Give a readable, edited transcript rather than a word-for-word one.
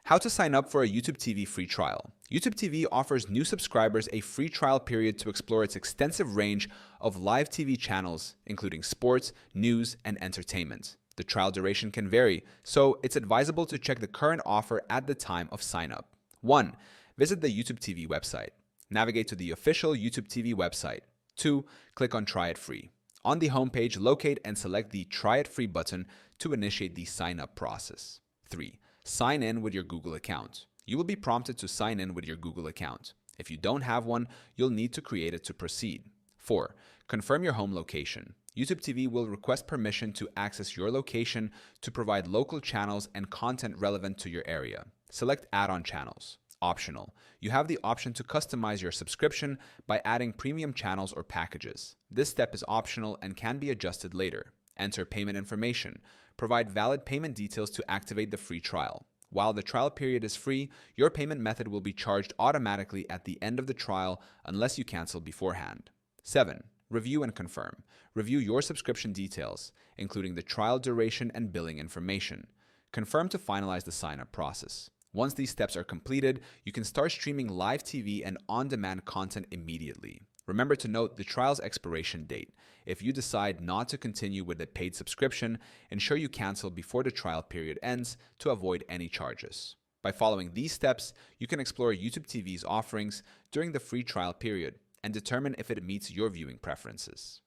How to sign up for a YouTube TV free trial. YouTube TV offers new subscribers a free trial period to explore its extensive range of live TV channels, including sports, news, and entertainment. The trial duration can vary, so it's advisable to check the current offer at the time of sign up. 1. Visit the YouTube TV website. Navigate to the official YouTube TV website. 2. Click on Try It Free. On the homepage, locate and select the Try It Free button to initiate the sign up process. 3. Sign in with your Google account. You will be prompted to sign in with your Google account. If you don't have one, you'll need to create it to proceed. 4. Confirm your home location. YouTube TV will request permission to access your location to provide local channels and content relevant to your area. Select add-on channels. Optional. You have the option to customize your subscription by adding premium channels or packages. This step is optional and can be adjusted later. Enter payment information. Provide valid payment details to activate the free trial. While the trial period is free, your payment method will be charged automatically at the end of the trial unless you cancel beforehand. 7. Review and confirm. Review your subscription details, including the trial duration and billing information. Confirm to finalize the sign-up process. Once these steps are completed, you can start streaming live TV and on-demand content immediately. Remember to note the trial's expiration date. If you decide not to continue with the paid subscription, ensure you cancel before the trial period ends to avoid any charges. By following these steps, you can explore YouTube TV's offerings during the free trial period and determine if it meets your viewing preferences.